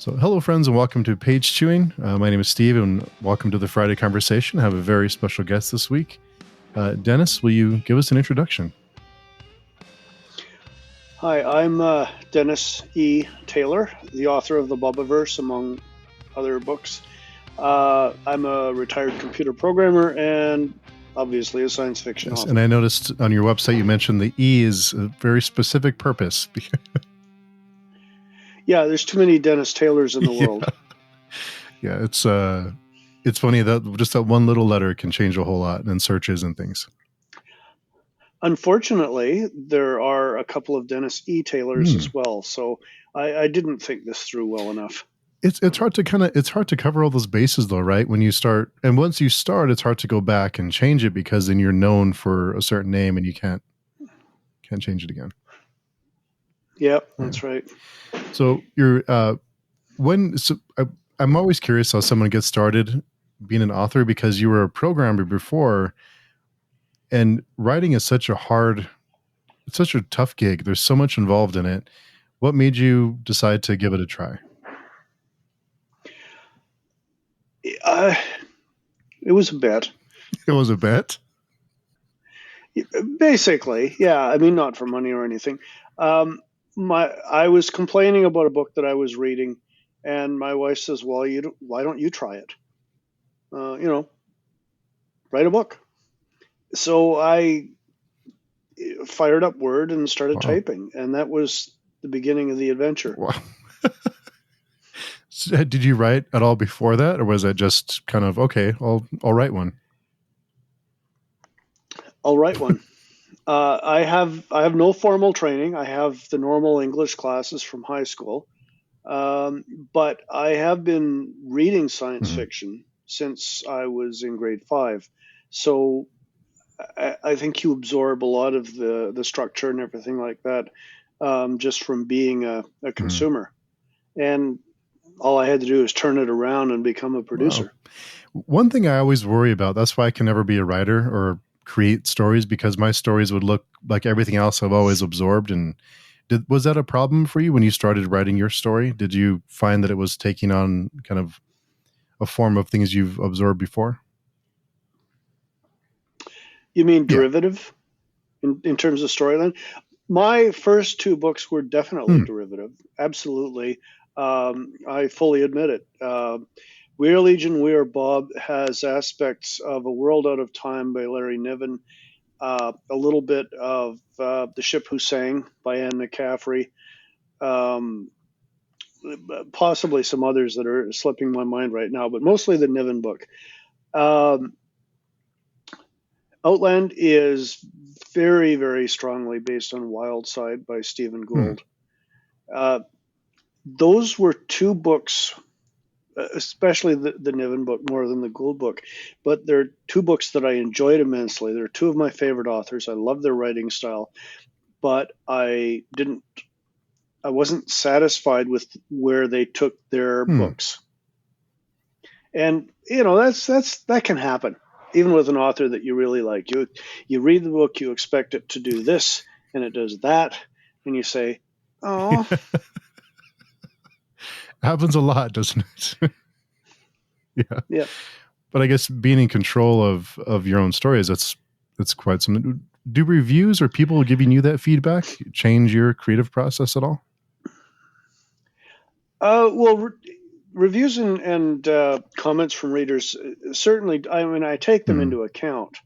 So hello, friends, and welcome to Page Chewing. My name is Steve, and welcome to the Friday Conversation. I have a very special guest this week. Dennis, will you give us an introduction? Hi, I'm Dennis E. Taylor, the author of the Bobiverse, among other books. I'm a retired computer programmer and obviously a science fiction author. And I noticed on your website you mentioned the E is a very specific purpose. Yeah, there's too many Dennis Taylors in the world. Yeah, it's funny that just that one little letter can change a whole lot in searches and things. Unfortunately, there are a couple of Dennis E. Taylors as well, so I didn't think this through well enough. It's hard to cover all those bases though, right? When you start, and once you start, it's hard to go back and change it because then you're known for a certain name and you can't change it again. Yep, that's right. So you're I'm always curious how someone gets started being an author, because you were a programmer before, and writing is such a tough gig. There's so much involved in it. What made you decide to give it a try? It was a bet. It was a bet? Basically, yeah. I mean, not for money or anything. I was complaining about a book that I was reading, and my wife says, "Well, why don't you try it? Write a book." So I fired up Word and started typing, and that was the beginning of the adventure. Wow. So did you write at all before that, or was it just kind of, okay, I'll write one? I'll write one. I have no formal training. I have the normal English classes from high school, but I have been reading science fiction since I was in grade 5. So I think you absorb a lot of the structure and everything like that just from being a consumer. And all I had to do is turn it around and become a producer. Wow. One thing I always worry about, that's why I can never be a writer or create stories, because my stories would look like everything else I've always absorbed. And was that a problem for you when you started writing your story? Did you find that it was taking on kind of a form of things you've absorbed before? You mean derivative in terms of storyline? My first 2 books were definitely derivative. Absolutely. I fully admit it. We Are Legion, We Are Bob has aspects of A World Out of Time by Larry Niven, a little bit of The Ship Who Sang by Anne McCaffrey, possibly some others that are slipping my mind right now, but mostly the Niven book. Outland is very, very strongly based on Wildside by Stephen Gould. Those were 2 books, especially the Niven book more than the Gould book, but they're 2 books that I enjoyed immensely. They're 2 of my favorite authors. I love their writing style, but I wasn't satisfied with where they took their books. And that can happen even with an author that you really like. You read the book, you expect it to do this, and it does that, and you say, "Oh." Happens a lot, doesn't it? Yeah. But I guess being in control of your own stories, that's quite something. Do reviews or people giving you that feedback change your creative process at all? Well, reviews and comments from readers, certainly, I mean, I take them into account.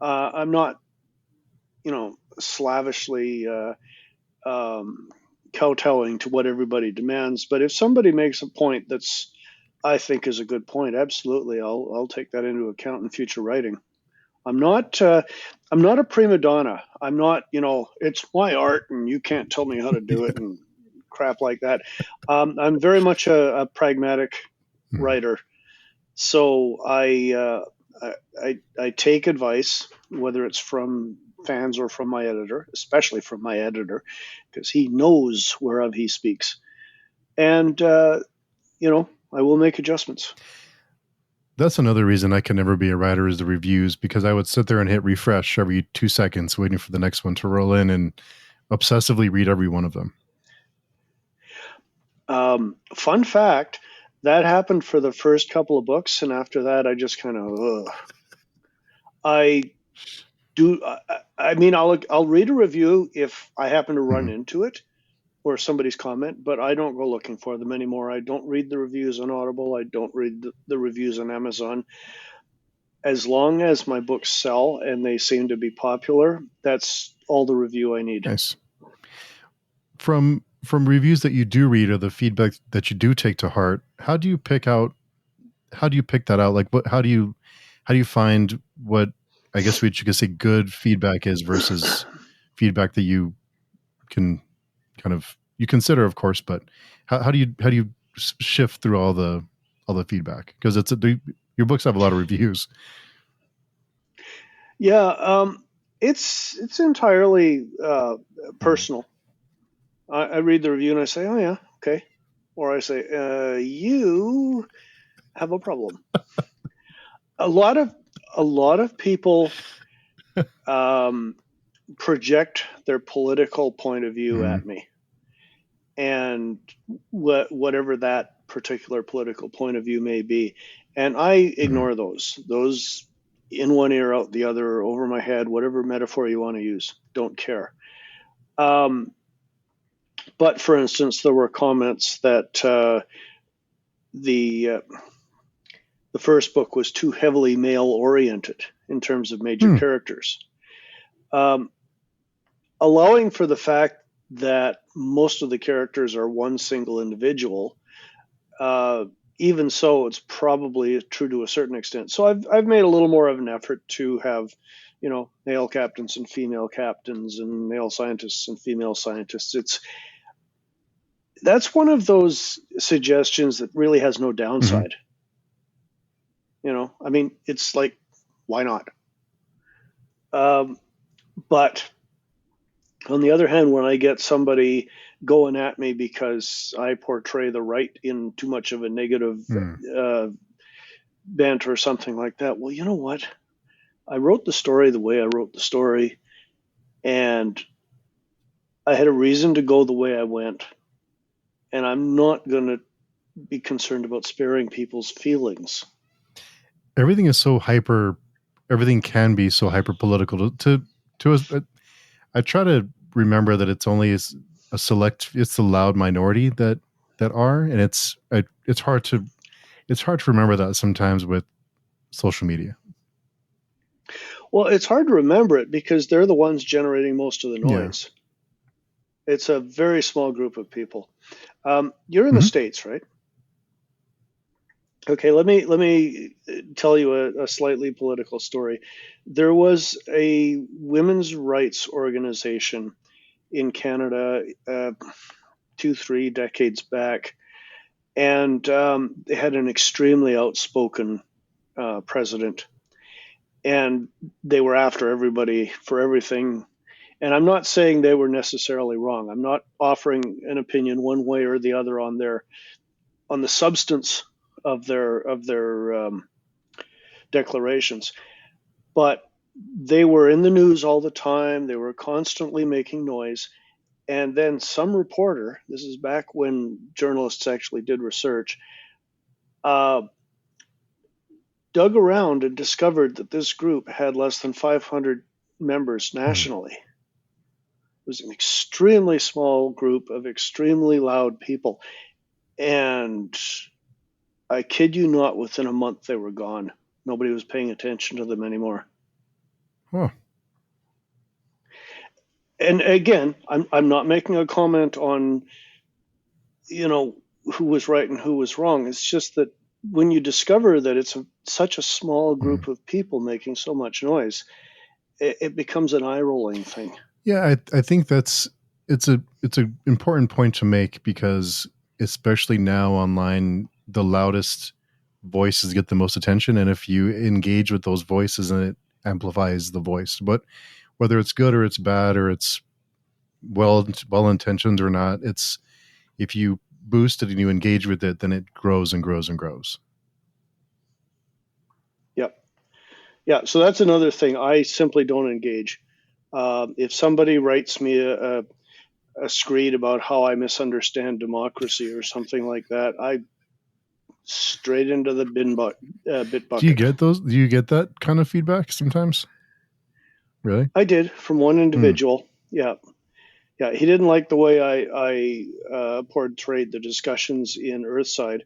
I'm not, slavishly kowtowing to what everybody demands. But if somebody makes a point that's, I think, is a good point, absolutely, I'll take that into account in future writing. I'm not a prima donna. I'm not, it's my art and you can't tell me how to do it and crap like that. I'm very much a pragmatic writer. So I take advice, whether it's from fans or from my editor, especially from my editor, because he knows whereof he speaks. And, I will make adjustments. That's another reason I can never be a writer, is the reviews, because I would sit there and hit refresh every 2 seconds waiting for the next one to roll in and obsessively read every one of them. Fun fact, that happened for the first couple of books, and after that, I just kind of, I do. I mean, I'll read a review if I happen to run Mhm. into it or somebody's comment, but I don't go looking for them anymore. I don't read the reviews on Audible. I don't read the reviews on Amazon. As long as my books sell and they seem to be popular, that's all the review I need. Nice. From reviews that you do read or the feedback that you do take to heart, how do you pick that out? Like how do you find what I guess we could say good feedback is versus feedback that you can kind of you consider, of course, but how do you shift through all the feedback? Because your books have a lot of reviews. Yeah, it's entirely Mm. personal. I read the review and I say, "Oh yeah, okay," or I say, "You have a problem." A lot of people um, project their political point of view at Mm. me, and whatever that particular political point of view may be, and I Mm. ignore those. Those in one ear, out the other, over my head, whatever metaphor you want to use. Don't care. Um, but for instance, there were comments that the the first book was too heavily male oriented in terms of major Hmm. characters. Um, Allowing for the fact that most of the characters are one single individual, uh, even so, it's probably true to a certain extent. So I've made a little more of an effort to have, male captains and female captains, and male scientists and female scientists. That's one of those suggestions that really has no Mhm. downside. I mean, it's like, why not? Um, but on the other hand, when I get somebody going at me because I portray the right in too much of a negative Mm. uh, bent or something like that, well, you know what? I wrote the story the way I wrote the story, and I had a reason to go the way I went, and I'm not going to be concerned about sparing people's feelings. Everything is so hyper. Everything can be so hyper political to us. But I try to remember that it's only a select. It's the loud minority that are, and it's hard to remember that sometimes with social media. Well, it's hard to remember it because they're the ones generating most of the Yeah. noise. It's a very small group of people. You're in the Hmm. States, right? Okay, let me tell you a slightly political story. There was a women's rights organization in Canada 2, 3 decades back, and they had an extremely outspoken president, and they were after everybody for everything. And I'm not saying they were necessarily wrong. I'm not offering an opinion one way or the other on the substance of their declarations, but they were in the news all the time. They were constantly making noise. And then some reporter, this is back when journalists actually did research, uh, dug around and discovered that this group had less than 500 members Mm. nationally. It was an extremely small group of extremely loud people. And I kid you not, within a month they were gone. Nobody was paying attention to them anymore. Oh. And again, I'm not making a comment on, you know, who was right and who was wrong. It's just that when you discover that it's such a small Mm. group of people making so much noise, it becomes an eye rolling thing. Yeah, I think it's a important point to make because especially now online, the loudest voices get the most attention, and if you engage with those voices, and it amplifies the voice. But whether it's good or it's bad or it's well intentioned or not, it's if you boost it and you engage with it, then it grows and grows and grows. Yep. Yeah. So that's another thing. I simply don't engage. If somebody writes me a screed about how I misunderstand democracy or something like that, I straight into the bit bucket. Do you get those? Do you get that kind of feedback sometimes? Really? I did, from one individual. Yeah. Yeah, he didn't like the way I portrayed the discussions in Earthside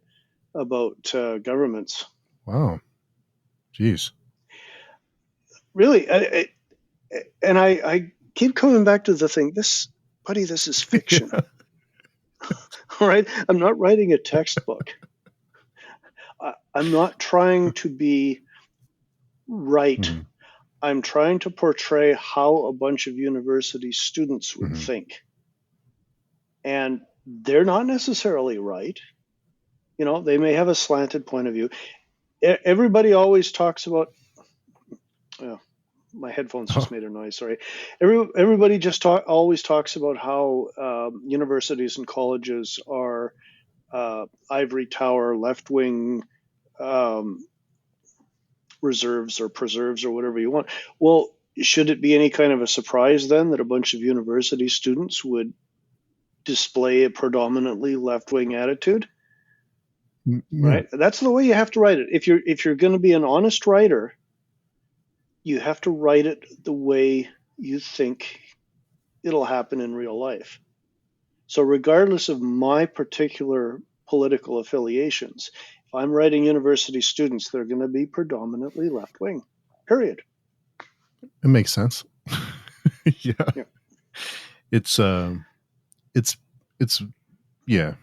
about governments. Wow. Jeez. Really, and I keep coming back to the thing. This is fiction. All right, I'm not writing a textbook. I'm not trying to be right. Mm-hmm. I'm trying to portray how a bunch of university students would Mm-hmm. think. And they're not necessarily right. You know, they may have a slanted point of view. Everybody always talks about, my headphones just made a noise, sorry. Everybody just always talks about how universities and colleges are ivory tower, left-wing reserves or preserves or whatever you want. Well, should it be any kind of a surprise then that a bunch of university students would display a predominantly left-wing attitude? Right? That's the way you have to write it. If you're going to be an honest writer, you have to write it the way you think it'll happen in real life. So regardless of my particular political affiliations, if I'm writing university students, they're going to be predominantly left-wing, period. It makes sense. Yeah. It's yeah.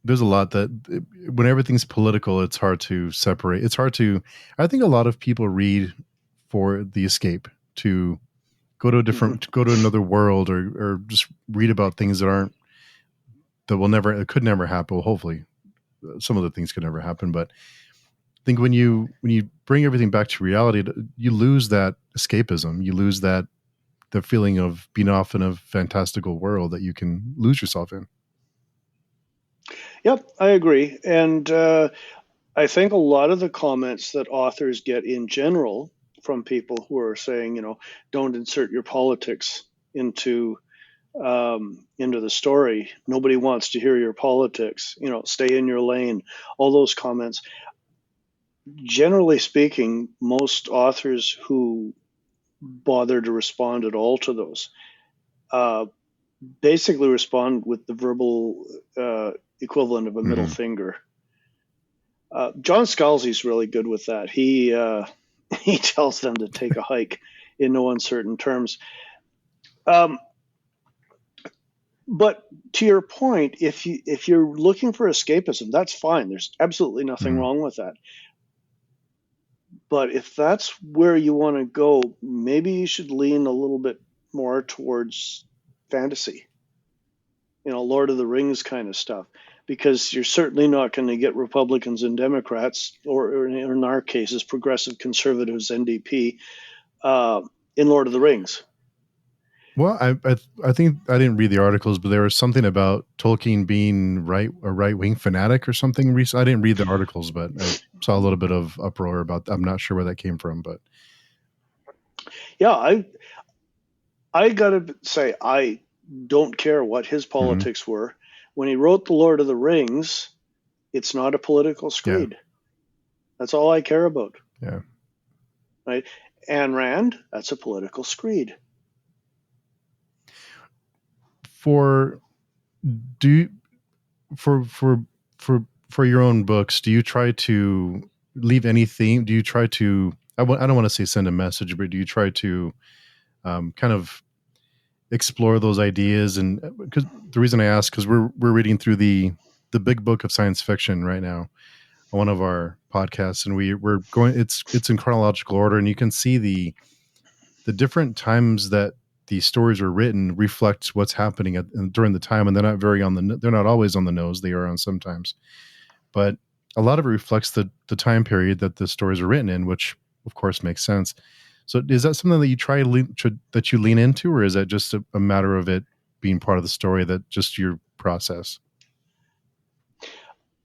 There's a lot that when everything's political, it's hard to separate. It's hard to, I think a lot of people read for the escape, to go to a different, to go to another world, or just read about things that could never happen. Well, hopefully some of the things could never happen. But I think when you bring everything back to reality, you lose that escapism. You lose the feeling of being off in a fantastical world that you can lose yourself in. Yep, I agree. And I think a lot of the comments that authors get in general from people who are saying, don't insert your politics into the story. Nobody wants to hear your politics. Stay in your lane. All those comments. Generally speaking, most authors who bother to respond at all to those basically respond with the verbal equivalent of a middle finger. John Scalzi's really good with that. He tells them to take a hike in no uncertain terms. But to your point, if you're looking for escapism, that's fine. There's absolutely nothing wrong with that. But if that's where you want to go, maybe you should lean a little bit more towards fantasy, Lord of the Rings kind of stuff, because you're certainly not going to get Republicans and Democrats, or in our cases, progressive conservatives, NDP, in Lord of the Rings. Well, I think I didn't read the articles, but there was something about Tolkien being a right-wing fanatic or something. I didn't read the articles, but I saw a little bit of uproar about that. I'm not sure where that came from, but yeah, I gotta say, I don't care what his politics were. When he wrote The Lord of the Rings, it's not a political screed. Yeah. That's all I care about. Yeah. Right? Ayn Rand, that's a political screed. For your own books, do you try to leave any theme? Do you try to, I don't want to say send a message, but do you try to kind of explore those ideas? And because the reason I ask, because we're reading through the big book of science fiction right now on one of our podcasts, and we're going, it's in chronological order, and you can see the different times that these stories are written reflects what's happening during the time, and they're not always on the nose. They are on sometimes, but a lot of it reflects the time period that the stories are written in, which of course makes sense. So is that something that you try that you lean into, or is that just a matter of it being part of the story, that just your process?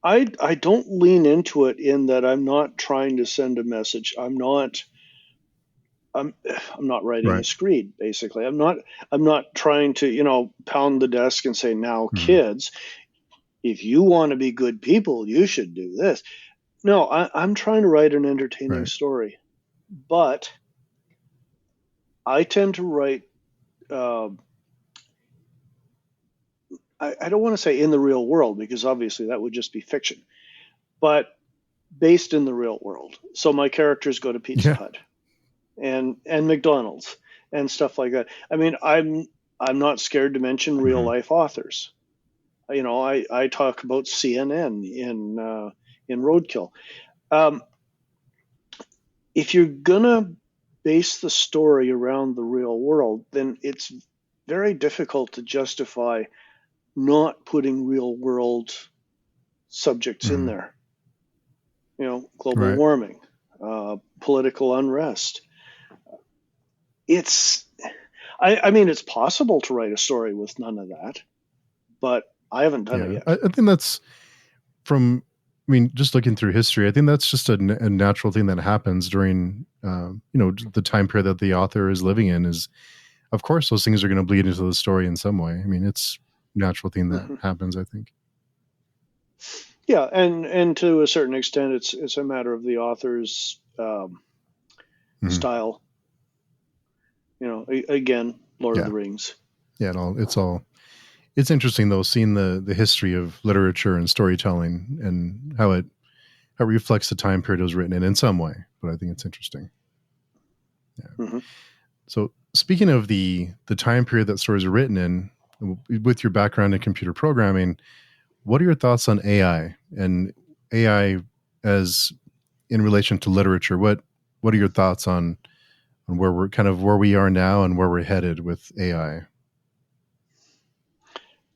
I don't lean into it in that I'm not trying to send a message. I'm not I'm not writing a Right. screed. Basically, I'm not trying to pound the desk and say, now Mhm. kids, if you want to be good people, you should do this. No, I'm trying to write an entertaining Right. story, but I tend to write. Uh, I don't want to say in the real world, because obviously that would just be fiction, but based in the real world. So my characters go to Pizza Yeah. Hut and McDonald's and stuff like that. I mean, I'm not scared to mention real Mhm. life authors. I talk about CNN in Roadkill. Um, if you're gonna base the story around the real world, then it's very difficult to justify not putting real world subjects in Mhm. there. Global Right. warming, political unrest. It's, I mean, it's possible to write a story with none of that, but I haven't done it Yeah. yet. I think that's from, I mean, just looking through history, I think that's just a natural thing that happens during, the time period that the author is living in is, of course, those things are going to bleed into the story in some way. I mean, it's a natural thing that Hmm. happens, I think. Yeah, and to a certain extent, it's a matter of the author's Mhm. style. Again, Lord of Yeah. the Rings. Yeah. It's interesting though, seeing the history of literature and storytelling and how it reflects the time period it was written in some way. But I think it's interesting. Yeah. Hmm. So speaking of the time period that stories are written in, with your background in computer programming, what are your thoughts on AI and AI as in relation to literature? What are your thoughts on where we are now and where we're headed with AI?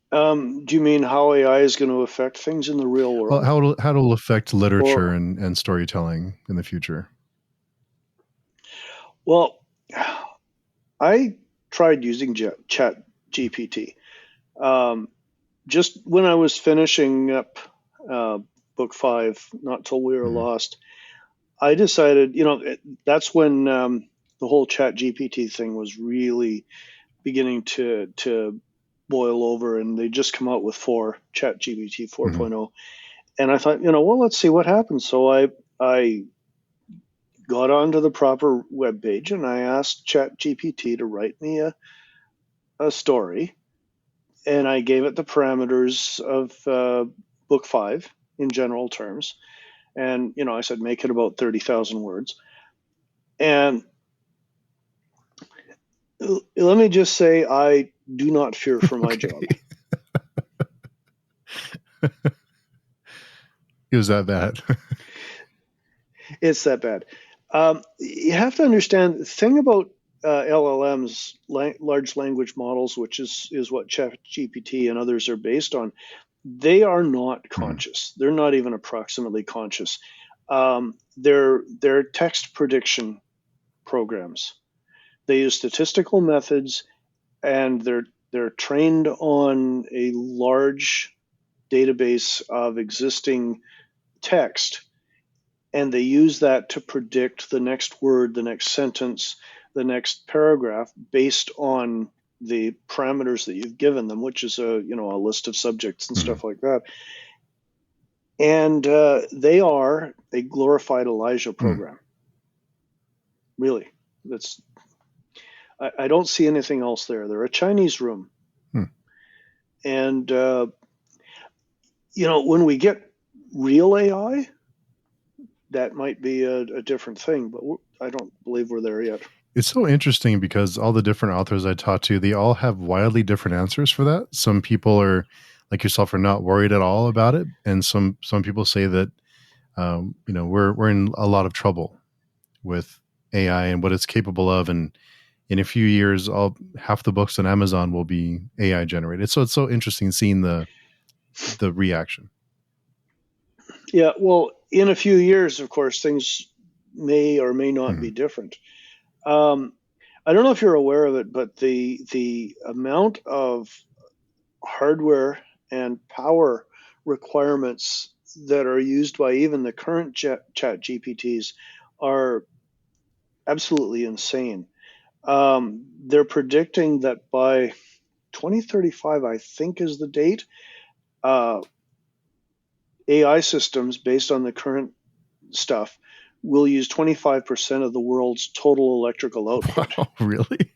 Do you mean how AI is going to affect things in the real Well, world? how it'll affect literature Or, and storytelling in the future? well, I tried using Chat GPT. Um, just when I was finishing up uh, book 5, Not Till We Are Mhm. Lost, I decided, that's when the whole Chat GPT thing was really beginning to boil over, and they just come out with Chat GPT Mhm. 4.0. And I thought, well, let's see what happens. So I got onto the proper web page and I asked Chat GPT to write me a story, and I gave it the parameters of book 5 in general terms. And I said make it about 30,000 words. And let me just say, I do not fear for my job. Okay. It was that bad. It's that bad. You have to understand the thing about LLMs, large language models, which is what ChatGPT and others are based on. They are not Mhm. conscious. They're not even approximately conscious. They're text prediction programs. They use statistical methods, and they're trained on a large database of existing text, and they use that to predict the next word, the next sentence, the next paragraph based on the parameters that you've given them, which is a list of subjects and Mhm. stuff like that. And they are a glorified Elijah Mm. program. Really, that's I don't see anything else there. They're a Chinese room, Mm. and when we get real AI, that might be a different thing. But I don't believe we're there yet. It's so interesting because all the different authors I talk to, they all have wildly different answers for that. Some people are like yourself are not worried at all about it, and some people say that we're in a lot of trouble with AI and what it's capable of, and in a few years, all half the books on Amazon will be AI generated. So it's so interesting seeing the reaction. Yeah, well, in a few years, of course, things may or may not Mhm. be different. Um, I don't know if you're aware of it, but the amount of hardware and power requirements that are used by even the current chat GPTs are absolutely insane. They're predicting that by 2035, I think is the date, uh, AI systems based on the current stuff will use 25% of the world's total electrical output. Wow, really?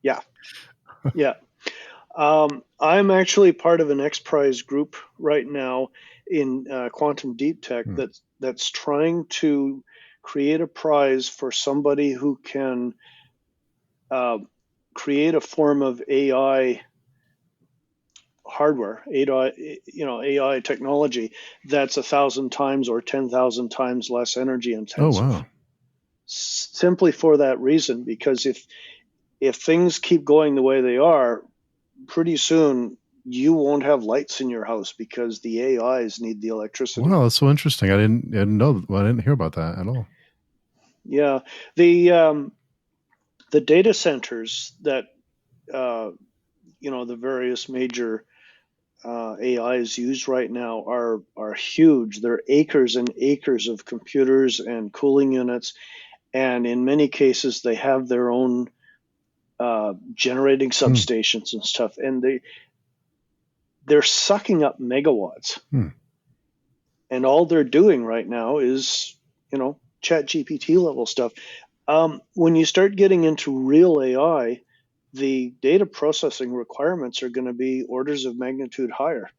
Yeah, yeah. I'm actually part of an X Prize group right now in quantum deep tech Hmm. that's trying to create a prize for somebody who can uh, create a form of AI hardware, AI technology that's 1,000 times or 10,000 times less energy Oh, intensive. wow. Simply for that reason, because if things keep going the way they are, pretty soon you won't have lights in your house because the AIs need the electricity. Wow, that's so interesting. I didn't know. Well, I didn't hear about that at all. Yeah, the data centers that the various major AIs used right now are huge. They're acres and acres of computers and cooling units, and in many cases they have their own generating Hmm. substations and stuff, and they're sucking up megawatts. Hmm. And all they're doing right now is, chat GPT level stuff. When you start getting into real AI, the data processing requirements are going to be orders of magnitude higher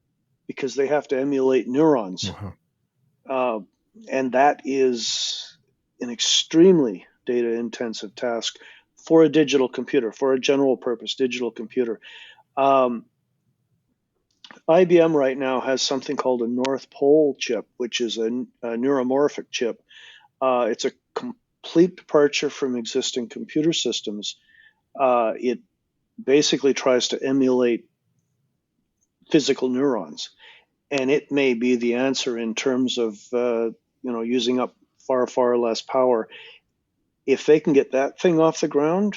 because they have to emulate neurons. Wow. Uh, and that is an extremely data intensive task for a digital computer, for a general purpose digital computer. Um, IBM right now has something called a North Pole chip, which is a neuromorphic chip. It's a complete departure from existing computer systems. It basically tries to emulate physical neurons, and it may be the answer in terms of using up far, far less power. If they can get that thing off the ground,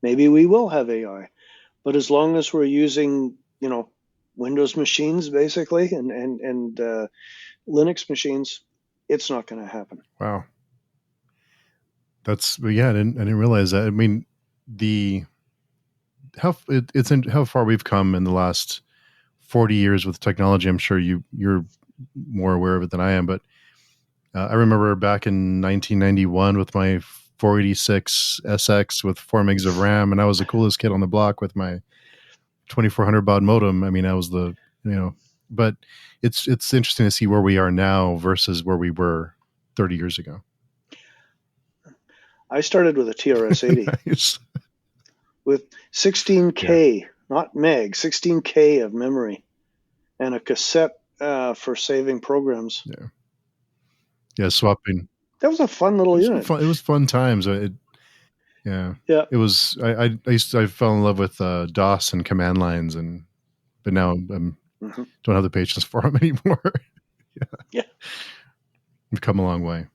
maybe we will have AI. But as long as we're using, Windows machines basically and Linux machines, it's not going to happen. Wow. Yeah. I didn't realize that. I mean, the it's in how far we've come in the last 40 years with technology. I'm sure you're more aware of it than I am, but I remember back in 1991 with my 486 SX with 4 megs of RAM, and I was the coolest kid on the block with my 2400 baud modem. I mean, I was but it's interesting to see where we are now versus where we were 30 years ago. I started with a TRS-80 Nice. with Yeah. 16K, not meg, 16K of memory, and a cassette for saving programs. Yeah. Yeah. Swapping. That was a fun It little was unit. fun. It was fun times. Yeah. Yeah. It was. I fell in love with DOS and command lines, but now I'm Mm-hmm. don't have the patience for them anymore. Yeah. We've come a long way.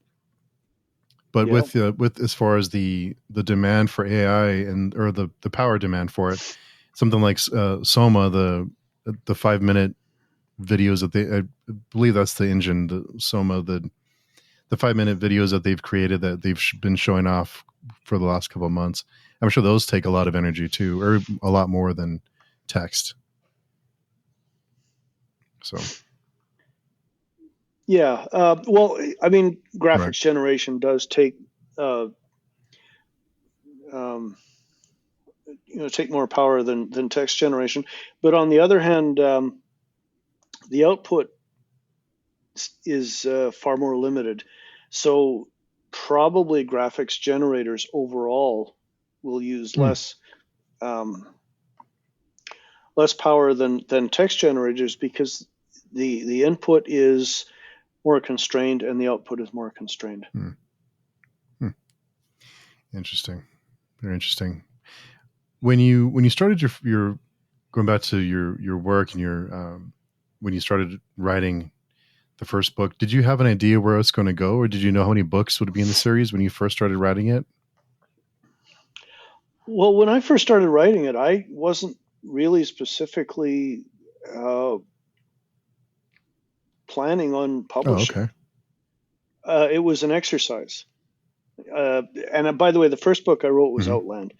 But Yeah. with as far as the demand for AI or the power demand for it, something like Soma, the 5 minute videos that I believe that's the engine, the Soma, the 5 minute videos that they've created that they've been showing off for the last couple of months. I'm sure those take a lot of energy too, or a lot more than text. So Yeah. Well, I mean, right. graphics generation does take, uh, um, take more power than text generation. But on the other hand, the output is far more limited. So probably graphics generators overall will use Hmm. um, less power than text generators because the input is more constrained and the output is more constrained. Hmm. Hmm. Interesting. Very interesting. When you started your going back to your work and your when you started writing the first book, did you have an idea where it's going to go, or did you know how many books would be in the series when you first started writing it? Well, when I first started writing it, I wasn't really specifically uh, planning on Oh, publishing. okay. It was an exercise. And by the way, the first book I wrote was Hmm. Outland.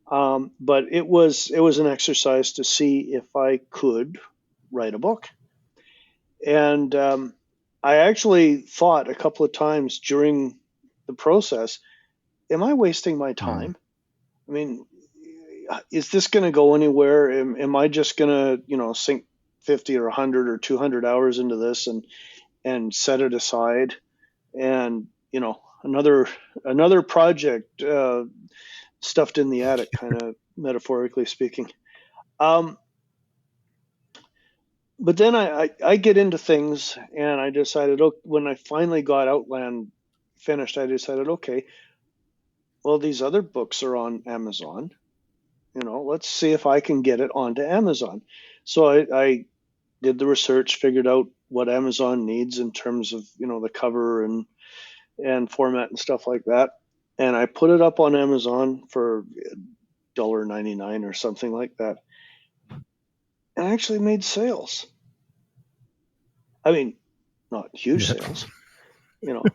But it was an exercise to see if I could write a book. And I actually thought a couple of times during the process, am I wasting my Hmm. time? I mean, is this going to go anywhere? Am I just going to, sink 50 or 100 or 200 hours into this and set it aside? And, another project stuffed in the attic, kind of metaphorically speaking. Um, but then I get into things, and I decided, when I finally got Outland finished, I decided, okay, well, these other books are on Amazon. Let's see if I can get it onto Amazon. So I did the research, figured out what Amazon needs in terms of, the cover and format and stuff like that. And I put it up on Amazon for $1.99 or something like that. And I actually made sales. I mean, not huge Yeah. sales, you know,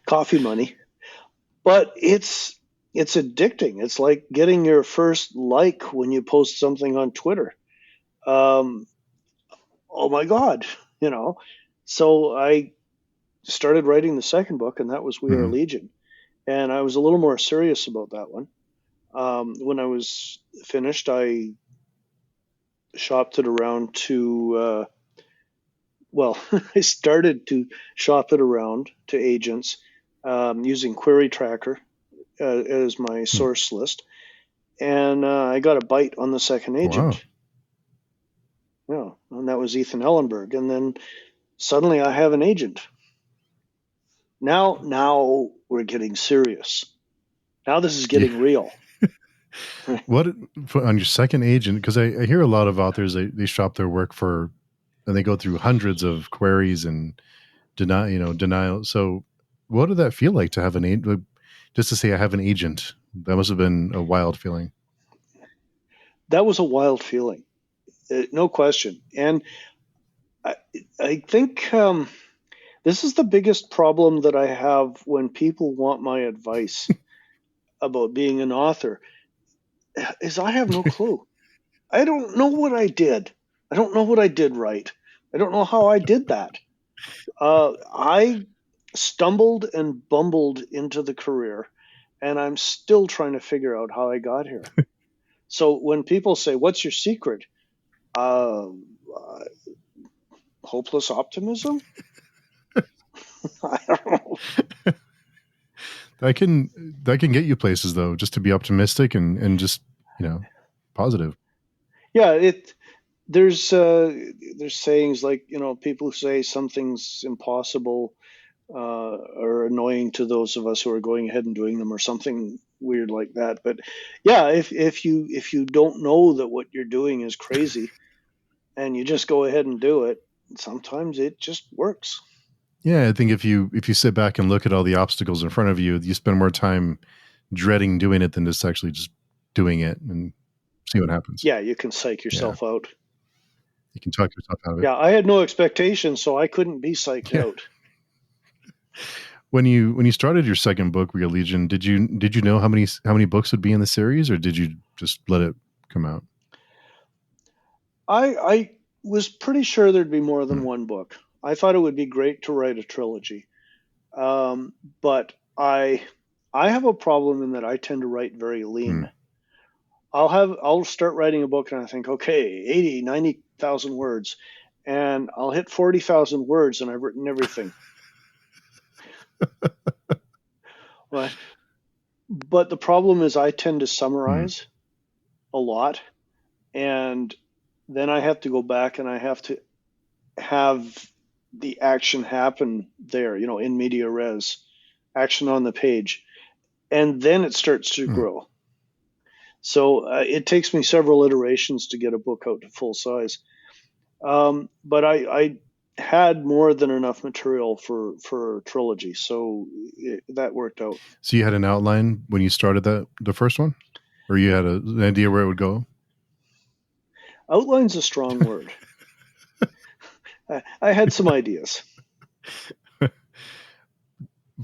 coffee money, but it's addicting. It's like getting your first like when you post something on Twitter. Um, oh my God, you know. So I started writing the second book, and that was We Are Hmm. Legion. And I was a little more serious about that one. When I was finished, I shopped it around to, well, I started to shop it around to agents using Query Tracker as my Hmm. source list. And I got a bite on the second Wow. agent. Yeah, and that was Ethan Ellenberg. And then suddenly I have an agent. Now we're getting serious. Now this is Yeah. getting real. What on your second agent? Because I hear a lot of authors they shop their work for, and they go through hundreds of queries and denial. So, what did that feel like to have an agent? Just to say, I have an agent. That must have been a wild feeling. That was a wild feeling, no question. And I, I think this is the biggest problem that I have when people want my advice about being an author is I have no clue. I don't know what I did. I don't know what I did right. I don't know how I did that. I stumbled and bumbled into the career, and I'm still trying to figure out how I got here. So when people say, "What's your secret?" Uh, uh, Hopeless optimism. I don't know. That can get you places though, just to be optimistic and just positive. Yeah, there's sayings like people who say something's impossible are annoying to those of us who are going ahead and doing them, or something weird like that. But yeah, if you don't know that what you're doing is crazy and you just go ahead and do it, sometimes it just works. Yeah, I think if you sit back and look at all the obstacles in front of you, you spend more time dreading doing it than just actually just doing it and see what happens. Yeah, you can psych Yeah, yourself out. you can talk yourself out of it. Yeah, I had no expectations, so I couldn't be psyched Yeah. out. When you started your second book, Real Legion, did you know how many books would be in the series, or did you just let it come out? I was pretty sure there'd be more than Hmm. one book. I thought it would be great to write a trilogy, but I have a problem in that I tend to write very Hmm. lean. I'll start writing a book and I think, okay, 80, 90,000 words, and I'll hit 40,000 words and I've written everything. But the problem is I tend to Hmm. summarize a lot, and then I have to go back and I have to have the action happen there, in media res, action on the page, and then it starts to Hmm. grow. So it takes me several iterations to get a book out to full size. But I had more than enough material for a trilogy, so that worked out. So you had an outline when you started the first one, or you had an idea where it would go? Outline's a strong word. I had some ideas.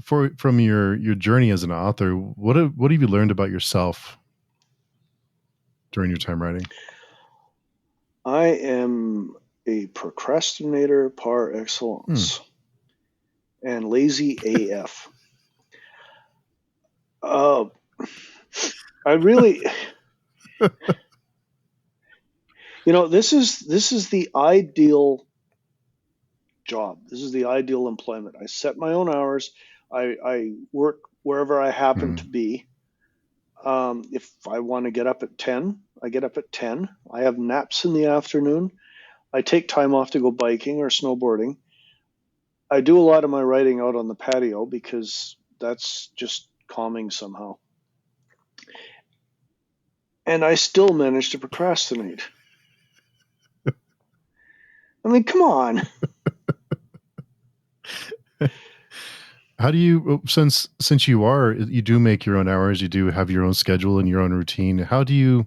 from your journey as an author, what have you learned about yourself during your time writing? I am a procrastinator par excellence and lazy AF. I really, this is the ideal job. This is the ideal employment. I set my own hours. I work wherever I happen to be. If I want to get up at 10, I get up at 10. I have naps in the afternoon. I take time off to go biking or snowboarding. I do a lot of my writing out on the patio because that's just calming somehow. And I still manage to procrastinate. I mean, come on. How do you, since you do make your own hours, you do have your own schedule and your own routine, how do you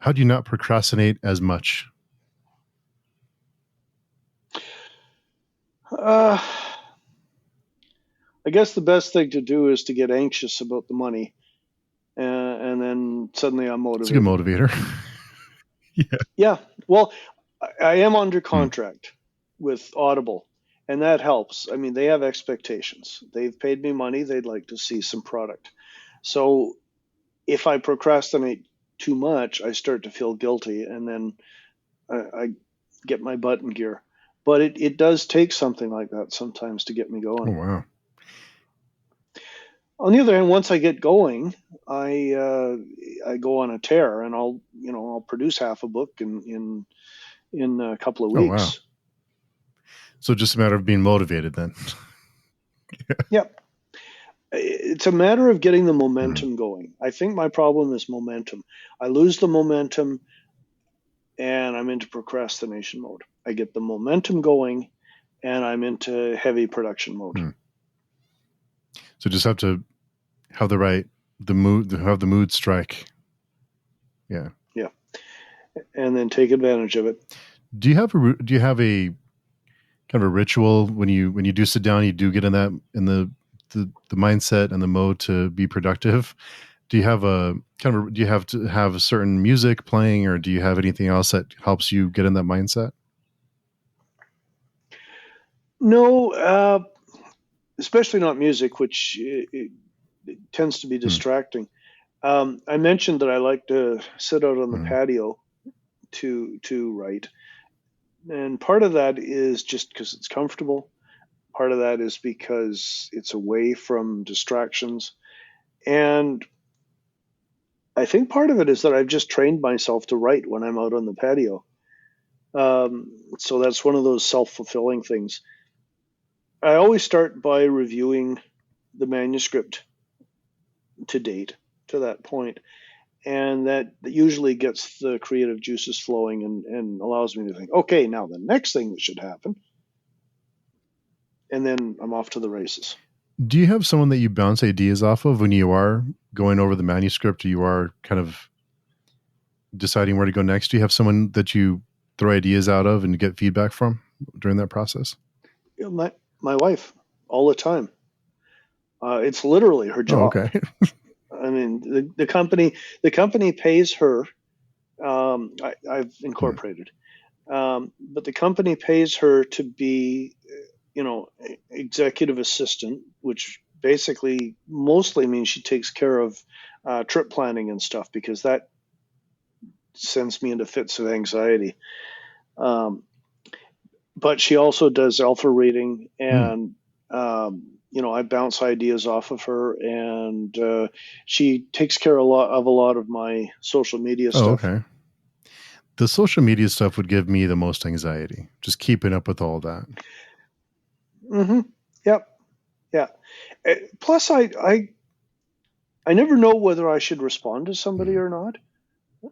not procrastinate as much? I guess the best thing to do is to get anxious about the money, and then suddenly I'm motivated. It's a good motivator. Yeah. Well, I am under contract with Audible, and that helps. I mean, they have expectations. They've paid me money. They'd like to see some product. So if I procrastinate too much, I start to feel guilty, and then I get my butt in gear. But it does take something like that sometimes to get me going. Oh, wow. On the other hand, once I get going, I go on a tear, and I'll produce half a book in a couple of weeks. Oh, wow. So just a matter of being motivated then. Yep. It's a matter of getting the momentum going. I think my problem is momentum. I lose the momentum and I'm into procrastination mode. I get the momentum going and I'm into heavy production mode. So just have to have the mood strike. Yeah. Yeah. And then take advantage of it. Do you have a kind of a ritual when you do sit down, you do get in the mindset and the mode to be productive? Do you have to have a certain music playing, or do you have anything else that helps you get in that mindset? No, especially not music, which it tends to be distracting. I mentioned that I like to sit out on the patio to write. And part of that is just because it's comfortable. Part of that is because it's away from distractions. And I think part of it is that I've just trained myself to write when I'm out on the patio. So that's one of those self-fulfilling things. I always start by reviewing the manuscript to date, to that point. And that usually gets the creative juices flowing and allows me to think, okay, now the next thing that should happen. And then I'm off to the races. Do you have someone that you bounce ideas off of when you are going over the manuscript, or you are kind of deciding where to go next? Do you have someone that you throw ideas out of and get feedback from during that process? My wife, all the time. It's literally her job. Oh, okay. I mean, the company pays her. I've incorporated, but the company pays her to be, executive assistant, which basically mostly means she takes care of trip planning and stuff, because that sends me into fits of anxiety. But she also does alpha reading, and I bounce ideas off of her, and she takes care of a lot of my social media stuff. Okay. The social media stuff would give me the most anxiety, just keeping up with all that. Yep. Yeah. Plus, I never know whether I should respond to somebody or not.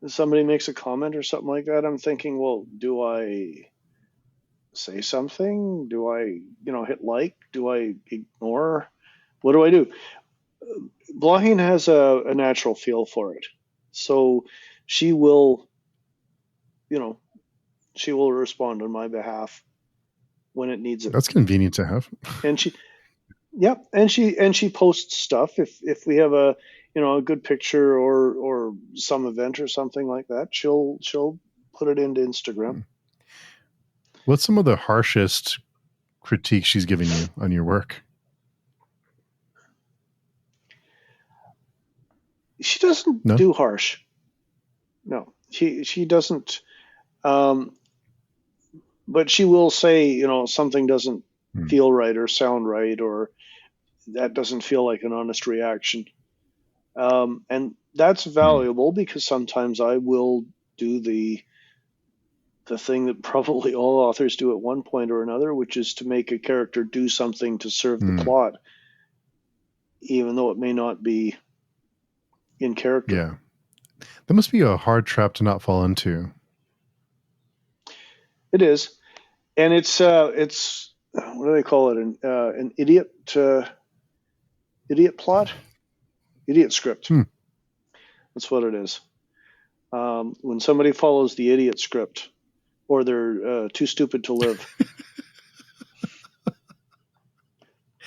If somebody makes a comment or something like that, I'm thinking, well, do I say something? Do I, hit like? Do I ignore? What do I do? Blaheen has a natural feel for it. So she will, respond on my behalf when it needs it. That's convenient to have. And Yep, and she posts stuff if we have a good picture or some event or something like that. She'll put it into Instagram. What's some of the harshest critique she's giving you on your work? She doesn't No? do harsh. No, she doesn't. Um, but she will say, something doesn't feel right or sound right, or that doesn't feel like an honest reaction. And that's valuable because sometimes I will do the thing that probably all authors do at one point or another, which is to make a character do something to serve the plot, even though it may not be in character. Yeah. That must be a hard trap to not fall into. It is. And it's what do they call it? An idiot plot? Idiot script. That's what it is. When somebody follows the idiot script, or they're too stupid to live.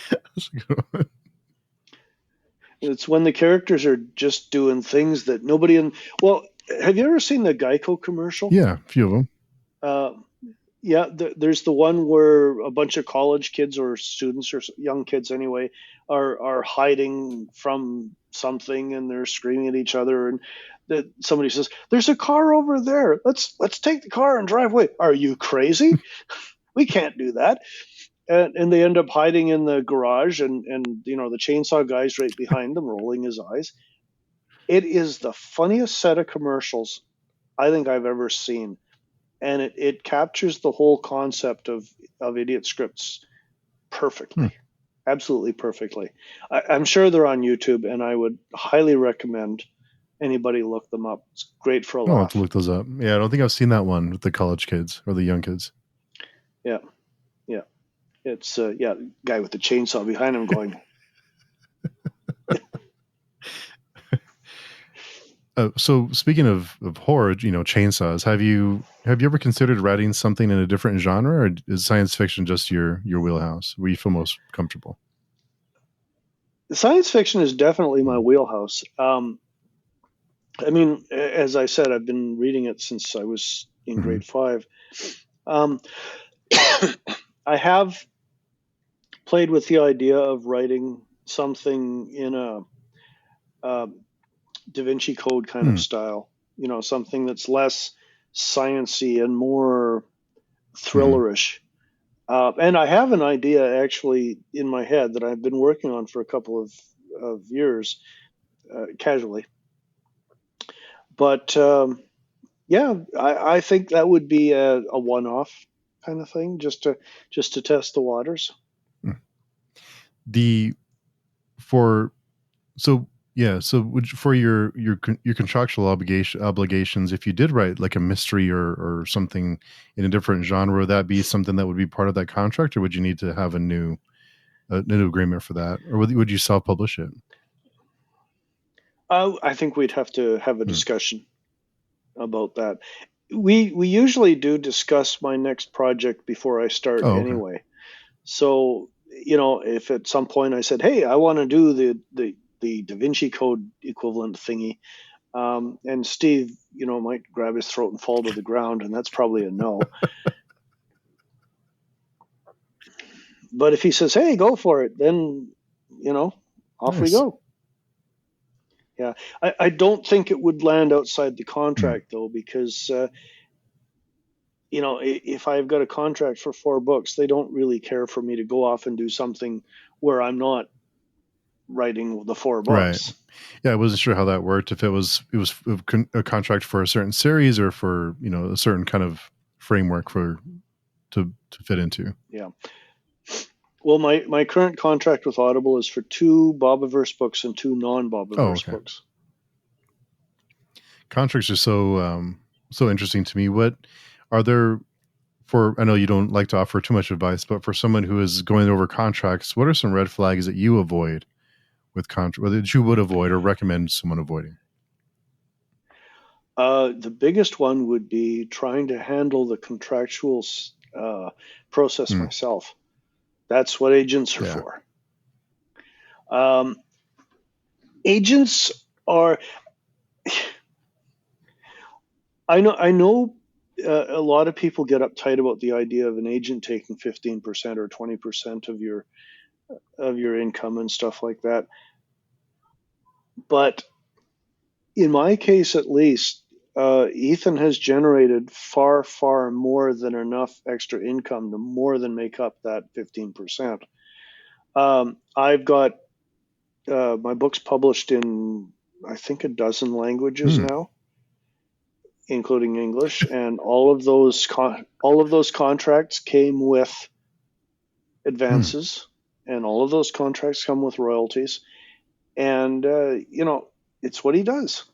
That's a good one. It's when the characters are just doing things that nobody in. Well, have you ever seen the Geico commercial? Yeah, a few of them. Yeah, there's the one where a bunch of college kids or students or young kids anyway are hiding from something and they're screaming at each other, and that somebody says, "There's a car over there. Let's take the car and drive away." Are you crazy? We can't do that. And they end up hiding in the garage, and the chainsaw guy's right behind them, rolling his eyes. It is the funniest set of commercials I think I've ever seen. And it captures the whole concept of idiot scripts perfectly, absolutely perfectly. I'm sure they're on YouTube, and I would highly recommend anybody look them up. It's great for a laugh. I'll have to look those up. Yeah, I don't think I've seen that one with the college kids or the young kids. Yeah. It's guy with the chainsaw behind him going. So speaking of horror, chainsaws, have you ever considered writing something in a different genre, or is science fiction just your wheelhouse where you feel most comfortable? Science fiction is definitely my wheelhouse. I mean, as I said, I've been reading it since I was in grade 5. I have played with the idea of writing something in a Da Vinci Code kind of style, something that's less sciencey and more thrillerish. And I have an idea actually in my head that I've been working on for a couple of years, casually. But I think that would be a one-off kind of thing, just to test the waters. For your contractual obligations, if you did write like a mystery or something in a different genre, would that be something that would be part of that contract, or would you need to have a new agreement for that, or would you self-publish it? I think we'd have to have a discussion about that. We usually do discuss my next project before I start anyway. So, if at some point I said, "Hey, I want to do the Da Vinci Code equivalent thingy," and Steve, might grab his throat and fall to the ground, and that's probably a no. But if he says, "Hey, go for it," then, off we go. Yeah, I don't think it would land outside the contract, though, because, if I've got a contract for 4 books, they don't really care for me to go off and do something where I'm not writing the 4 books. Right. Yeah, I wasn't sure how that worked. If it was a contract for a certain series or for a certain kind of framework to fit into. Yeah. Well, my current contract with Audible is for 2 Bobiverse books and 2 non-Bobiverse books. Contracts are so interesting to me. What are there I know you don't like to offer too much advice, but for someone who is going over contracts, what are some red flags that you avoid with that you would avoid or recommend someone avoiding? The biggest one would be trying to handle the contractual process myself. That's what agents are for. Um, agents are. I know. A lot of people get uptight about the idea of an agent taking 15% or 20% of your income and stuff like that. But in my case, at least, Ethan has generated far, far more than enough extra income to more than make up that 15%. I've got my books published in, I think, a dozen languages now, including English, and all of those contracts came with advances, and all of those contracts come with royalties, and it's what he does.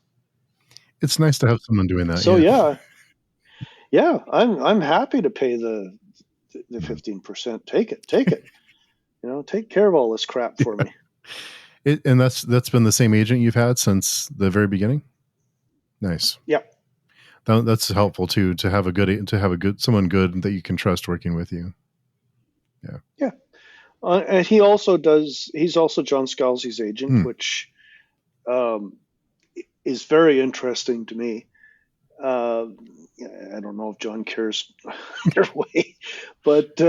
It's nice to have someone doing that. So yeah, I'm happy to pay the 15%. Take it. Take care of all this crap for me. And that's been the same agent you've had since the very beginning. Nice. Yeah. That's helpful too, to have someone good that you can trust working with you. Yeah. Yeah. And he's also John Scalzi's agent, which is very interesting to me. I don't know if John cares either way, but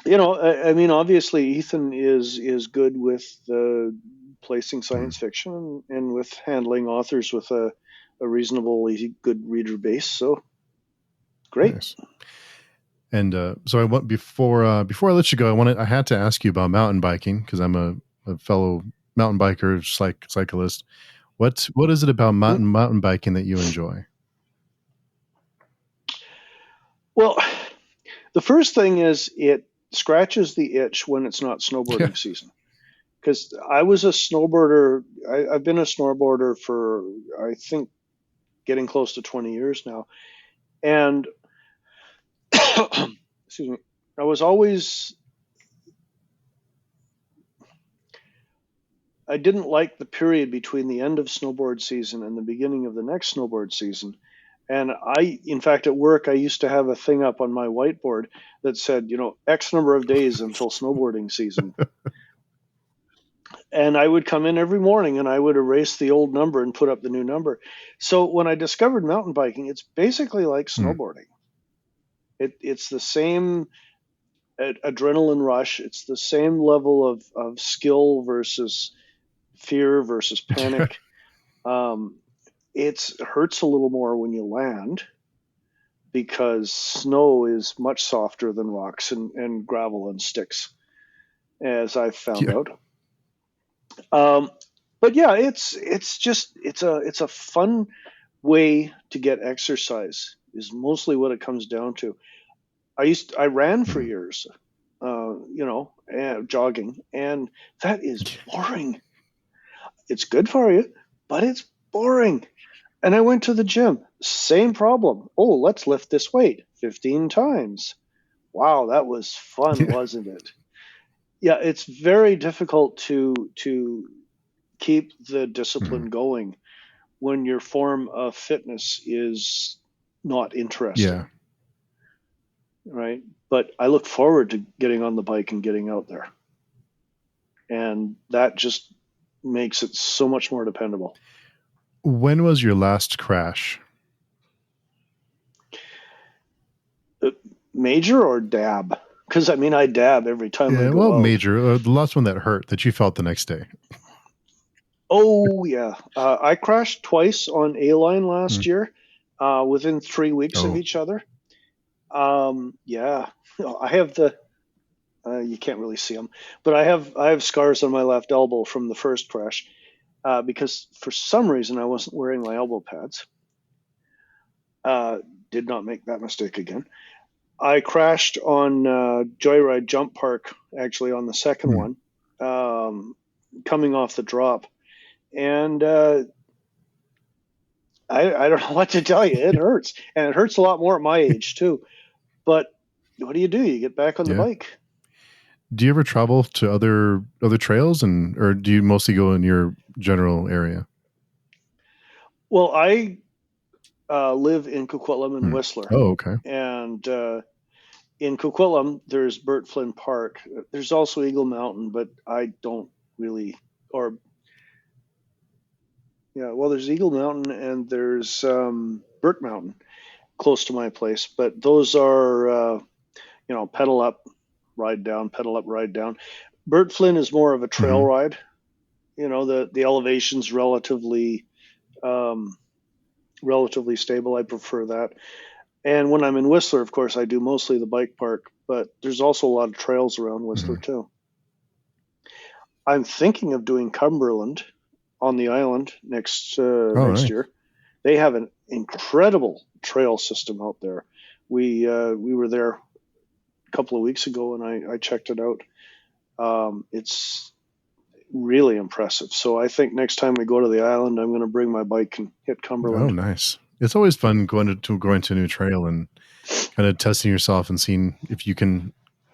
obviously Ethan is good with placing science fiction and with handling authors with a reasonably good reader base. So great. Nice. And so I want before I let you go, I had to ask you about mountain biking, because I'm a fellow mountain biker, cyclist. What is it about mountain biking that you enjoy? Well, the first thing is it scratches the itch when it's not snowboarding season. Because I was a snowboarder. I've been a snowboarder for, I think, getting close to 20 years now. And excuse me, I didn't like the period between the end of snowboard season and the beginning of the next snowboard season. And in fact, at work, I used to have a thing up on my whiteboard that said, X number of days until snowboarding season. And I would come in every morning and I would erase the old number and put up the new number. So when I discovered mountain biking, it's basically like snowboarding. It's the same adrenaline rush. It's the same level of skill versus fear versus panic. It hurts a little more when you land, because snow is much softer than rocks and gravel and sticks, as I've found out. But yeah, it's a fun way to get exercise, is mostly what it comes down to. I ran for years, jogging, and that is boring. It's good for you, but it's boring. And I went to the gym, same problem. Oh, let's lift this weight 15 times. Wow, that was fun, wasn't it? Yeah, it's very difficult to keep the discipline going when your form of fitness is not interesting. Yeah. Right? But I look forward to getting on the bike and getting out there. And that just makes it so much more dependable. When was your last crash? Major or dab? Because I dab every time I go out. Major. The last one that hurt, that you felt the next day. Oh, yeah. I crashed twice on A-Line last year, within 3 weeks of each other. Yeah. I have you can't really see them, but I have scars on my left elbow from the first crash, because for some reason I wasn't wearing my elbow pads. Did not make that mistake again. I crashed on Joyride Jump Park, actually on the second one, coming off the drop. And I don't know what to tell you. It hurts. And it hurts a lot more at my age, too. But what do? You get back on the bike. Do you ever travel to other trails, or do you mostly go in your general area? Well, I live in Coquitlam and Whistler. Oh, okay. And in Coquitlam, there's Burt Flynn Park. There's also Eagle Mountain, but I don't really, or yeah, well, there's Eagle Mountain and there's Burt Mountain close to my place, but those are, pedal up, ride down, pedal up, ride down. Burt Flynn is more of a trail Mhm. ride. The elevation's relatively stable. I prefer that. And when I'm in Whistler, of course, I do mostly the bike park, but there's also a lot of trails around Whistler Mhm. too. I'm thinking of doing Cumberland on the island next Oh, nice. year. They have an incredible trail system out there. We were there a couple of weeks ago, and I checked it out. It's really impressive. So I think next time we go to the island, I'm going to bring my bike and hit Oh, Cumberland. nice. It's always fun going to a new trail and kind of testing yourself and seeing if you can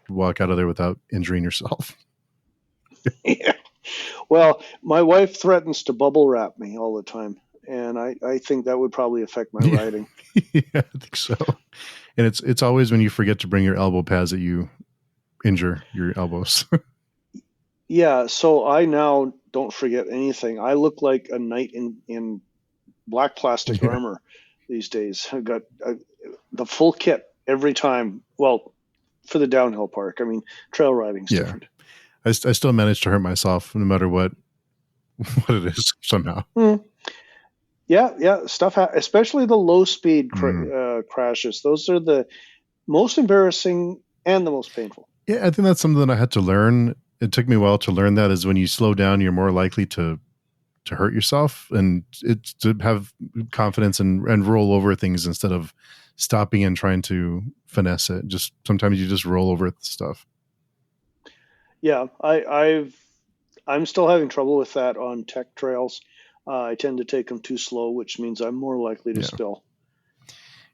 walk out of there without injuring yourself. Yeah. Well, my wife threatens to bubble wrap me all the time, and I think that would probably affect my riding. Yeah, I think so. And it's always when you forget to bring your elbow pads that you injure your elbows. Yeah, so I now don't forget anything. I look like a knight in black plastic Yeah. armor these days. I've got the full kit every time. Well, for the downhill park. I mean, trail riding's different. I still manage to hurt myself no matter what it is somehow. Yeah, stuff, especially the low speed crashes. Those are the most embarrassing and the most painful. Yeah, I think that's something that I had to learn. It took me a while to learn that is when you slow down, you're more likely to hurt yourself, and it's to have confidence and roll over things instead of stopping and trying to finesse it. Just sometimes you just roll over stuff. Yeah, I'm still having trouble with that on tech trails. I tend to take them too slow, which means I'm more likely to spill.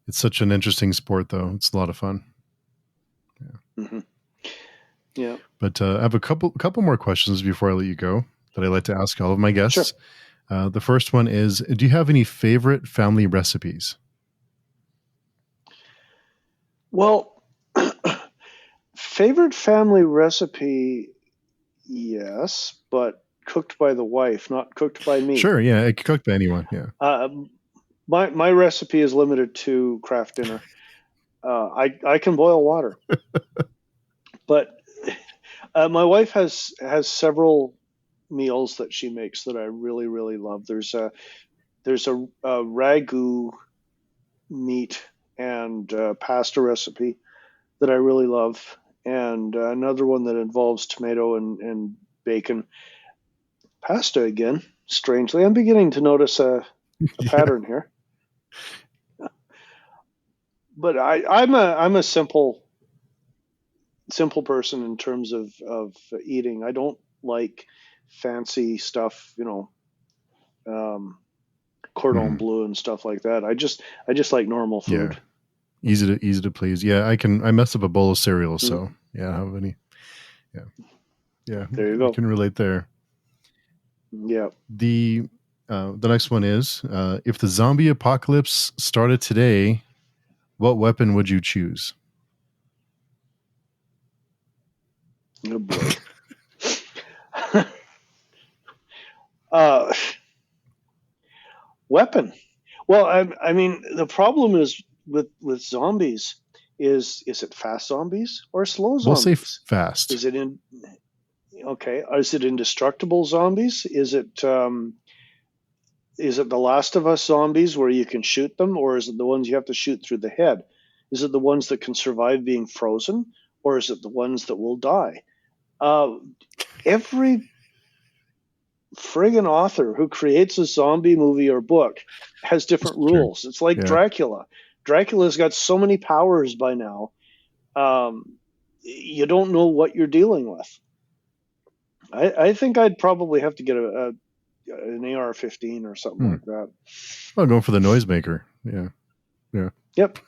It's such an interesting sport, though. It's a lot of fun. Yeah. Mm-hmm. Yeah. But I have a couple more questions before I let you go that I like to ask all of my guests. Sure. The first one is, do you have any favorite family recipes? Well, favorite family recipe, yes, but cooked by the wife, not cooked by me. Sure, yeah, it cooked by anyone, yeah. My recipe is limited to craft dinner. I can boil water, but my wife has several meals that she makes that I really, really love. There's a ragu meat and pasta recipe that I really love, and another one that involves tomato and bacon. Pasta again. Strangely, I'm beginning to notice a pattern here. But I'm a simple person in terms of eating. I don't like fancy stuff, cordon bleu and stuff like that. I just like normal food. Yeah. Easy to please. Yeah, I mess up a bowl of cereal, so yeah, I have any. Yeah. There you go. I can relate there. Yeah. The next one is, if the zombie apocalypse started today, what weapon would you choose? Oh boy. Weapon. Well, I mean, the problem is with zombies is it fast zombies or slow zombies? We'll say fast. Is it indestructible zombies? Is it the Last of Us zombies where you can shoot them, or is it the ones you have to shoot through the head? Is it the ones that can survive being frozen, or is it the ones that will die? Every friggin' author who creates a zombie movie or book has different rules. It's like Dracula. Dracula's got so many powers by now. You don't know what you're dealing with. I think I'd probably have to get an AR-15 or something like that. Well, going for the noisemaker. Yeah. Yep.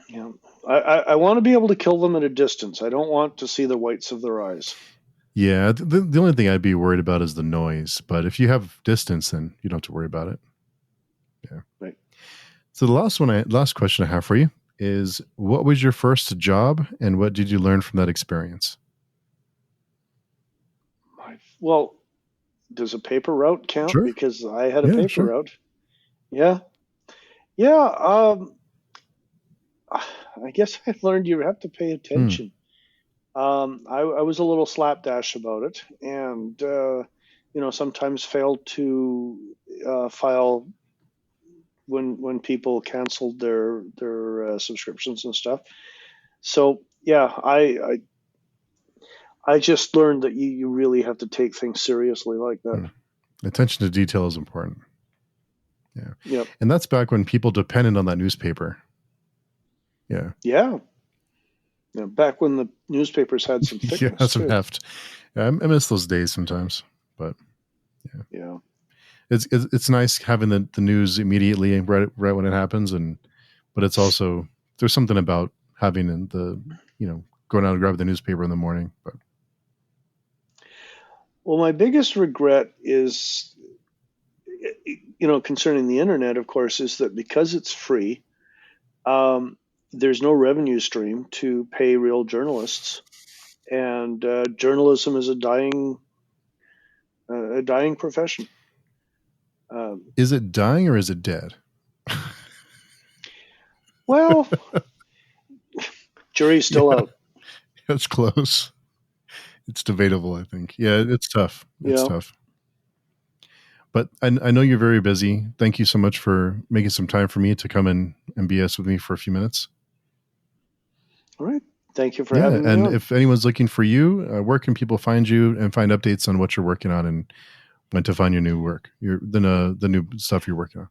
Yeah. I want to be able to kill them at a distance. I don't want to see the whites of their eyes. Yeah, the only thing I'd be worried about is the noise. But if you have distance, then you don't have to worry about it. Yeah. Right. So the last question I have for you is, what was your first job and what did you learn from that experience? Well, does a paper route count? Sure. Because I had a Yeah, paper sure. route. Yeah. Yeah. I guess I learned you have to pay attention. I was a little slapdash about it, and sometimes failed to file when people canceled their subscriptions and stuff. So yeah, I just learned that you really have to take things seriously like that. Attention to detail is important. Yeah. Yep. And that's back when people depended on that newspaper. Yeah. Yeah. Back when the newspapers had some thickness. Yeah, some heft. Yeah, I miss those days sometimes, but yeah. It's nice having the news immediately right when it happens, but it's also, there's something about having going out and grabbing the newspaper in the morning. But well, my biggest regret is, concerning the internet, of course, is that because it's free, there's no revenue stream to pay real journalists, and journalism is a dying profession. Is it dying or is it dead? Well, jury's still out. That's close. It's debatable, I think. Yeah, it's tough. It's tough. But I know you're very busy. Thank you so much for making some time for me to come in and BS with me for a few minutes. All right. Thank you for having me. And if anyone's looking for you, where can people find you and find updates on what you're working on and when to find your new work, the new stuff you're working on?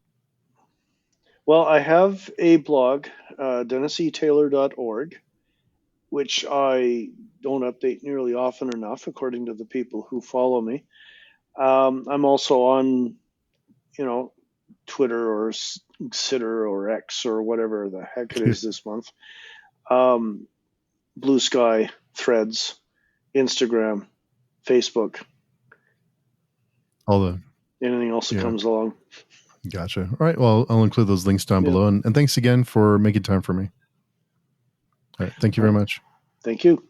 Well, I have a blog, DennisETaylor.org, which I don't update nearly often enough, according to the people who follow me. I'm also on, Twitter or Sitter or X or whatever the heck it is this month. Blue Sky, Threads, Instagram, Facebook. Anything else that comes along. Gotcha. All right. Well, I'll include those links down below. And thanks again for making time for me. All right. Thank you very much. Thank you.